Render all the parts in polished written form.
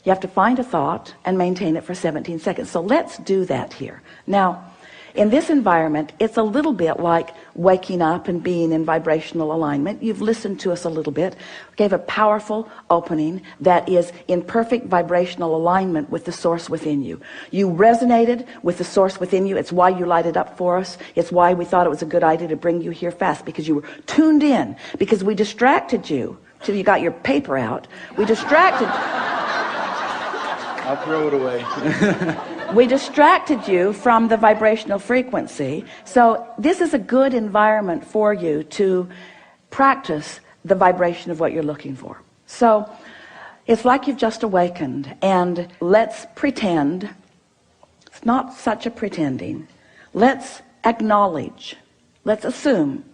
You have to find a thought and maintain it for 17 seconds. So let's do that here. Now, in this environment, it's a little bit like waking up and being in vibrational alignment. You've listened to us a little bit. We gave a powerful opening that is in perfect vibrational alignment with the source within you. You resonated with the source within you. It's why you lighted up for us. It's why we thought it was a good idea to bring you here fast, because you were tuned in, because we distracted you till you got your paper out. We distracted I'll throw it away. We distracted you from the vibrational frequency. So this is a good environment for you to practice the vibration of what you're looking for. So it's like you've just awakened, and let's pretend, it's not such a pretending, let's acknowledge, let's assume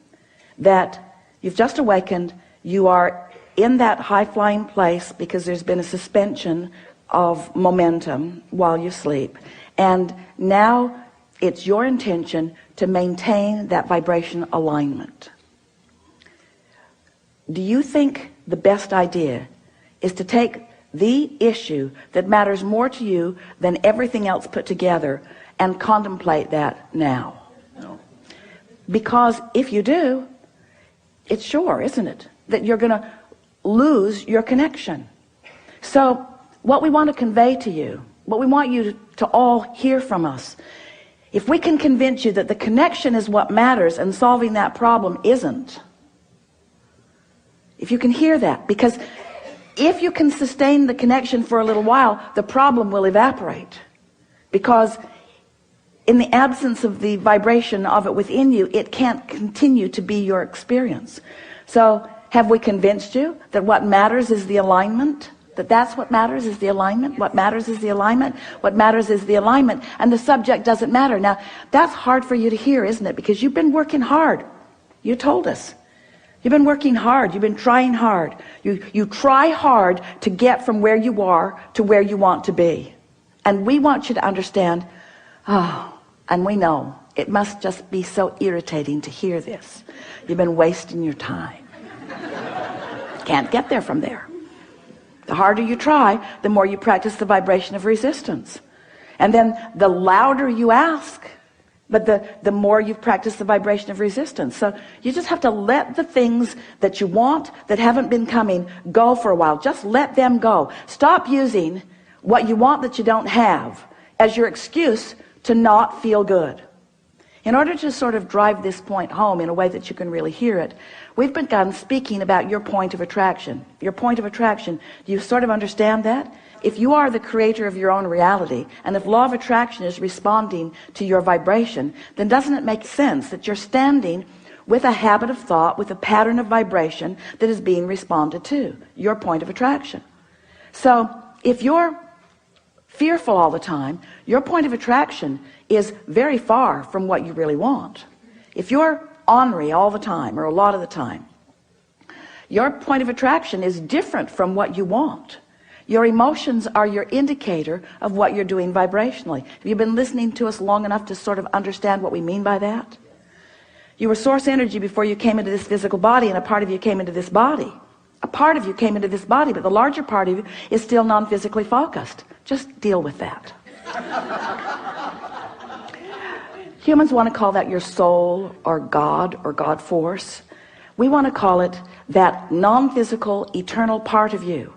that you've just awakened, you are in that high-flying place because there's been a suspension of momentum while you sleep, and now it's your intention to maintain that vibration alignment. Do you think the best idea is to take the issue that matters more to you than everything else put together and contemplate that now? No. Because if you do, it's sure, isn't it, that you're going to lose your connection. So what we want to convey to you, what we want you to all hear from us, if we can convince you that the connection is what matters and solving that problem isn't, if you can hear that, because if you can sustain the connection for a little while, the problem will evaporate, because in the absence of the vibration of it within you, it can't continue to be your experience. So have we convinced you that what matters is the alignment? That's what matters is the alignment. What matters is the alignment. What matters is the alignment, and the subject doesn't matter. Now that's hard for you to hear, isn't it? Because you've been working hard. You told us you've been working hard. You've been trying hard. You try hard to get from where you are to where you want to be, and we want you to understand. And we know it must just be so irritating to hear this. You've been wasting your time. Can't get there from there. The harder you try, the more you practice the vibration of resistance. And then the louder you ask, but the more you practice the vibration of resistance. So you just have to let the things that you want that haven't been coming go for a while. Just let them go. Stop using what you want that you don't have as your excuse to not feel good. In order to sort of drive this point home in a way that you can really hear it, we've begun speaking about your point of attraction. Your point of attraction, do you sort of understand that? If you are the creator of your own reality, and if law of attraction is responding to your vibration, then doesn't it make sense that you're standing with a habit of thought, with a pattern of vibration that is being responded to, your point of attraction? So if you're fearful all the time, your point of attraction is very far from what you really want. If you're ornery all the time, or a lot of the time, your point of attraction is different from what you want. Your emotions are your indicator of what you're doing vibrationally. Have you been listening to us long enough to sort of understand what we mean by that? You were source energy before you came into this physical body, and a part of you came into this body. A part of you came into this body, but the larger part of you is still non-physically focused. Just deal with that. Humans want to call that your soul, or God force. We want to call it that non-physical eternal part of you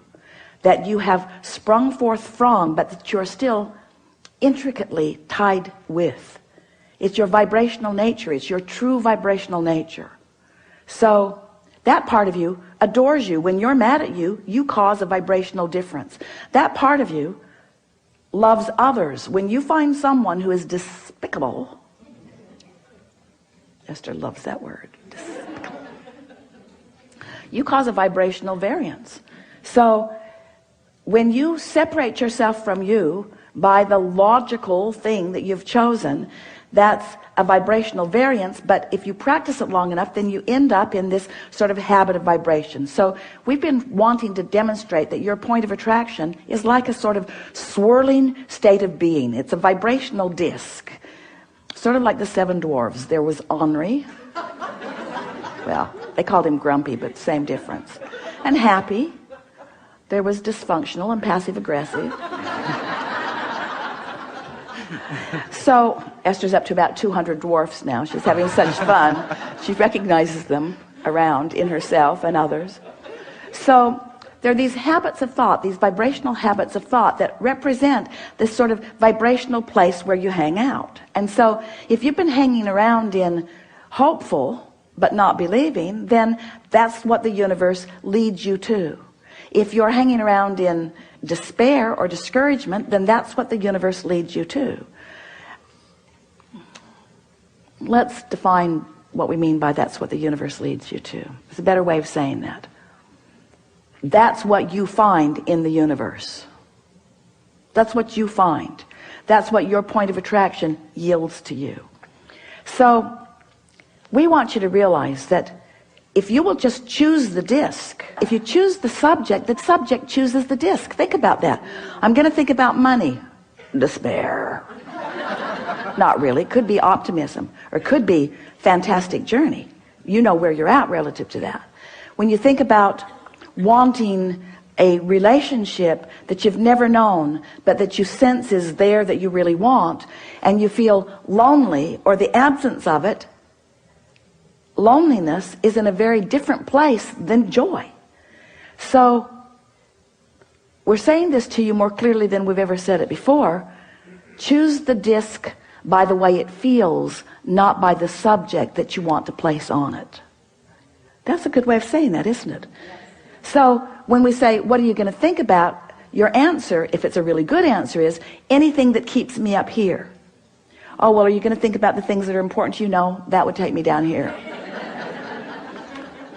that you have sprung forth from, but that you're still intricately tied with. It's your vibrational nature. It's your true vibrational nature. So that part of you adores you. When you're mad at you, you cause a vibrational difference. That part of you loves others. When you find someone who is despicable, Esther loves that word, despicable, you cause a vibrational variance. So when you separate yourself from you by the logical thing that you've chosen, that's a vibrational variance. But if you practice it long enough, then you end up in this sort of habit of vibration. So we've been wanting to demonstrate that your point of attraction is like a sort of swirling state of being. It's a vibrational disc, sort of like the seven dwarves. There was Henri, well, they called him grumpy, but same difference, and happy, There was dysfunctional and passive aggressive. So Esther's up to about 200 dwarfs now. She's having such fun. She recognizes them around in herself and others. So there are these habits of thought, these vibrational habits of thought that represent this sort of vibrational place where you hang out. And so if you've been hanging around in hopeful but not believing, then that's what the universe leads you to. If you're hanging around in despair or discouragement, then that's what the universe leads you to. Let's define what we mean by that's what the universe leads you to. It's a better way of saying that. That's what you find in the universe. That's what you find. That's what your point of attraction yields to you. So we want you to realize that if you will just choose the disc, if you choose the subject chooses the disc. Think about that. I'm going to think about money. Despair. Not really. It could be optimism, or it could be fantastic journey. You know where you're at relative to that. When you think about wanting a relationship that you've never known, but that you sense is there, that you really want, and you feel lonely or the absence of it, loneliness is in a very different place than joy. So we're saying this to you more clearly than we've ever said it before. Choose the disc by the way it feels, not by the subject that you want to place on it. That's a good way of saying that, isn't it? So when we say, what are you going to think about? Your answer, if it's a really good answer, is anything that keeps me up here. Oh, well, are you going to think about the things that are important to you? No, that would take me down here.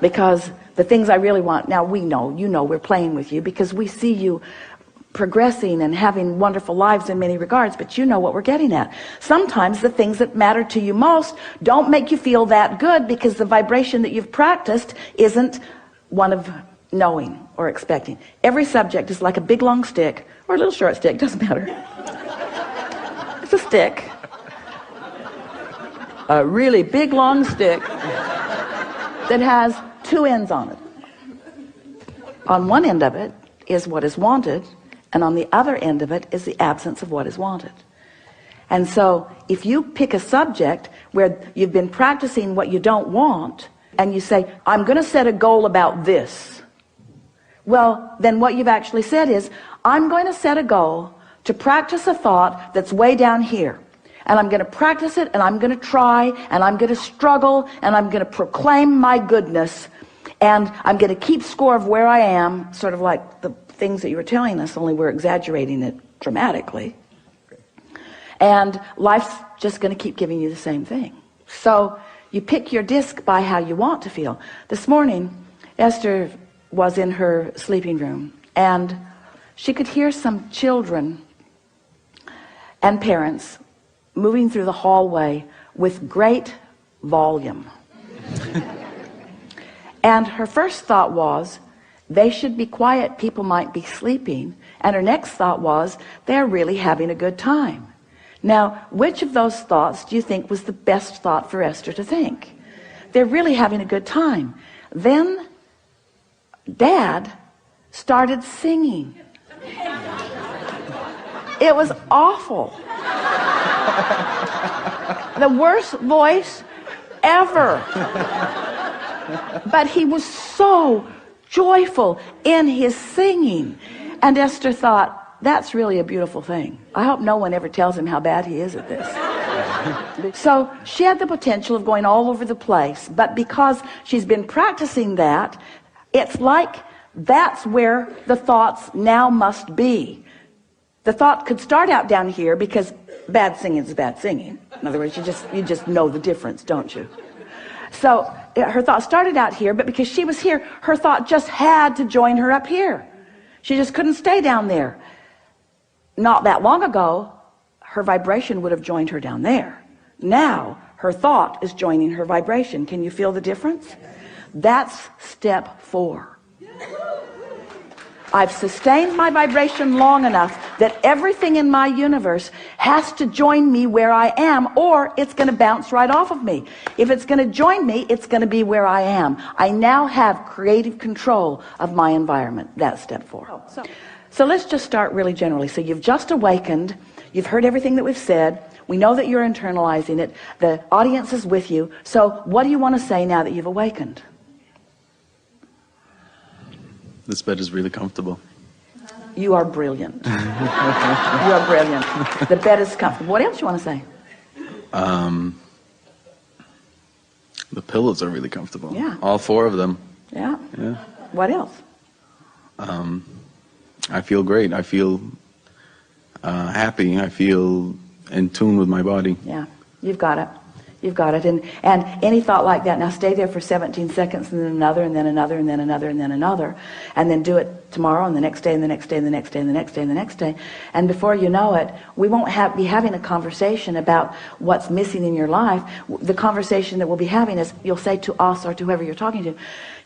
Because the things I really want, now we know, you know, we're playing with you because we see you progressing and having wonderful lives in many regards, but you know what we're getting at. Sometimes the things that matter to you most don't make you feel that good because the vibration that you've practiced isn't one of knowing or expecting. Every subject is like a big long stick or a little short stick, doesn't matter. It's a stick. A really big long stick that has two ends on it. On one end of it is what is wanted, and on the other end of it is the absence of what is wanted. And so if you pick a subject where you've been practicing what you don't want, and you say, I'm going to set a goal about this, well, then what you've actually said is, I'm going to set a goal to practice a thought that's way down here. And I'm going to practice it, and I'm going to try, and I'm going to struggle, and I'm going to proclaim my goodness, and I'm going to keep score of where I am, sort of like the things that you were telling us, only we're exaggerating it dramatically. And life's just going to keep giving you the same thing. So you pick your disc by how you want to feel. This morning, Esther was in her sleeping room, and she could hear some children and parents moving through the hallway with great volume. And her first thought was, they should be quiet, people might be sleeping. And her next thought was, they're really having a good time. Now, which of those thoughts do you think was the best thought for Esther to think? They're really having a good time. Then Dad started singing. It was awful. The worst voice ever. But he was so joyful in his singing. And Esther thought, that's really a beautiful thing. I hope no one ever tells him how bad he is at this. So she had the potential of going all over the place. But because she's been practicing that, it's like that's where the thoughts now must be. The thought could start out down here because bad singing is bad singing. In other words, you just know the difference, don't you? So her thought started out here, but because she was here, her thought just had to join her up here. She just couldn't stay down there. Not that long ago, her vibration would have joined her down there. Now, her thought is joining her vibration. Can you feel the difference? That's step 4. I've sustained my vibration long enough that everything in my universe has to join me where I am, or it's going to bounce right off of me. If it's going to join me, it's going to be where I am. I now have creative control of my environment. That's step 4. So let's just start really generally. So you've just awakened. You've heard everything that we've said. We know that you're internalizing it. The audience is with you. So what do you want to say now that you've awakened? This bed is really comfortable. You are brilliant. You are brilliant. The bed is comfortable. What else you want to say? The pillows are really comfortable. Yeah. All 4 of them. Yeah. Yeah. What else? I feel great. I feel happy. I feel in tune with my body. Yeah. You've got it. You've got it. And any thought like that, now stay there for 17 seconds, and then another, and then another, and then another, and then another. And then do it tomorrow, and the next day, and the next day, and the next day, and the next day, and the next day. And before you know it, we won't be having a conversation about what's missing in your life. The conversation that we'll be having is, you'll say to us or to whoever you're talking to,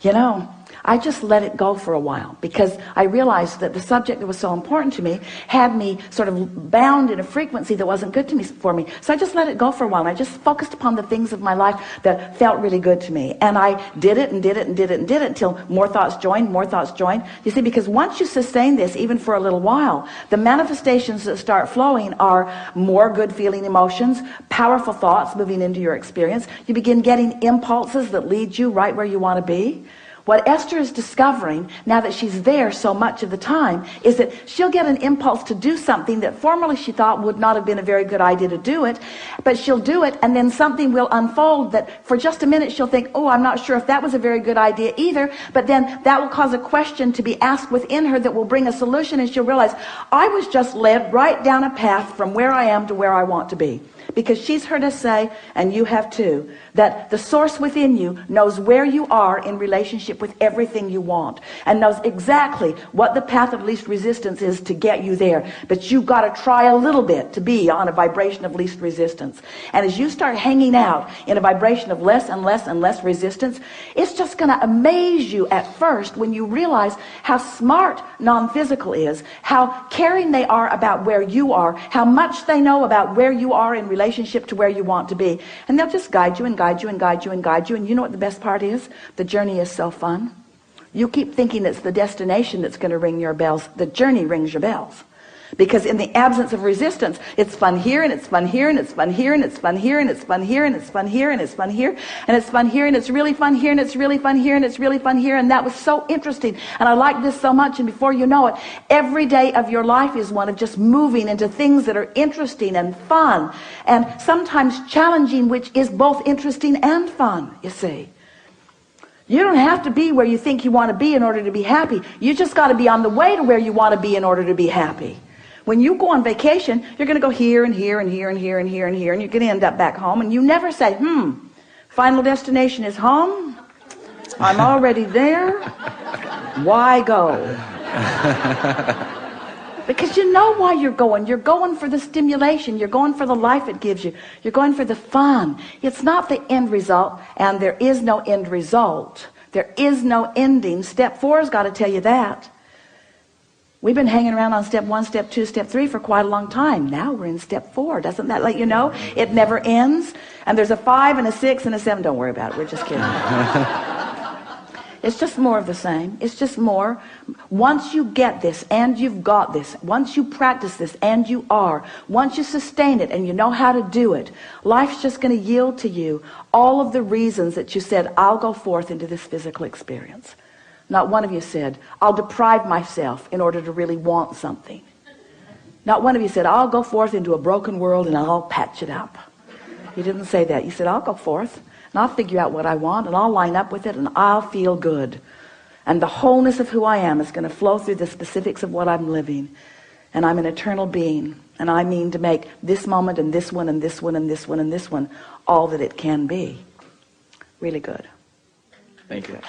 you know, I just let it go for a while, because I realized that the subject that was so important to me had me sort of bound in a frequency that wasn't good for me. So I just let it go for a while, and I just focused upon the things of my life that felt really good to me. And I did it and did it and did it and did it until more thoughts joined, more thoughts joined. You see, because once you sustain this, even for a little while, the manifestations that start flowing are more good feeling emotions, powerful thoughts moving into your experience. You begin getting impulses that lead you right where you want to be. What Esther is discovering, now that she's there so much of the time, is that she'll get an impulse to do something that formerly she thought would not have been a very good idea to do it, but she'll do it, and then something will unfold that for just a minute she'll think, oh, I'm not sure if that was a very good idea either, but then that will cause a question to be asked within her that will bring a solution, and she'll realize, I was just led right down a path from where I am to where I want to be. Because she's heard us say, and you have too, that the source within you knows where you are in relationship with everything you want, and knows exactly what the path of least resistance is to get you there. But you've got to try a little bit to be on a vibration of least resistance. And as you start hanging out in a vibration of less and less and less resistance, it's just going to amaze you at first when you realize how smart non-physical is, how caring they are about where you are, how much they know about where you are in relationship to where you want to be. And they'll just guide you and guide you and guide you and guide you. And you know what the best part is? The journey is so fun. You keep thinking it's the destination that's going to ring your bells. The journey rings your bells. Because in the absence of resistance, it's fun here, and it's fun here, and it's fun here, and it's fun here, and it's fun here, and it's fun here, and it's fun here, and it's fun here, and it's really fun here, and it's really fun here, and it's really fun here. And that was so interesting, and I like this so much. And before you know it, every day of your life is one of just moving into things that are interesting and fun, and sometimes challenging, which is both interesting and fun, you see. You don't have to be where you think you want to be in order to be happy. You just got to be on the way to where you want to be in order to be happy. When you go on vacation, you're going to go here and here and here and here and here and here, and you're going to end up back home, and you never say, final destination is home. I'm already there. Why go? Because you know why you're going. You're going for the stimulation. You're going for the life it gives you. You're going for the fun. It's not the end result, and there is no end result. There is no ending. Step 4 has got to tell you that. We've been hanging around on step 1, step 2, step 3 for quite a long time. Now we're in step 4. Doesn't that let you know? It never ends. And there's a 5 and a 6 and a 7. Don't worry about it. We're just kidding. It's just more of the same. It's just more. Once you get this and you've got this, once you practice this and you are, once you sustain it and you know how to do it, life's just going to yield to you all of the reasons that you said, I'll go forth into this physical experience. Not one of you said, I'll deprive myself in order to really want something. Not one of you said, I'll go forth into a broken world and I'll patch it up. You didn't say that. You said, I'll go forth and I'll figure out what I want and I'll line up with it and I'll feel good. And the wholeness of who I am is going to flow through the specifics of what I'm living. And I'm an eternal being. And I mean to make this moment and this one and this one and this one and this one all that it can be. Really good. Thank you.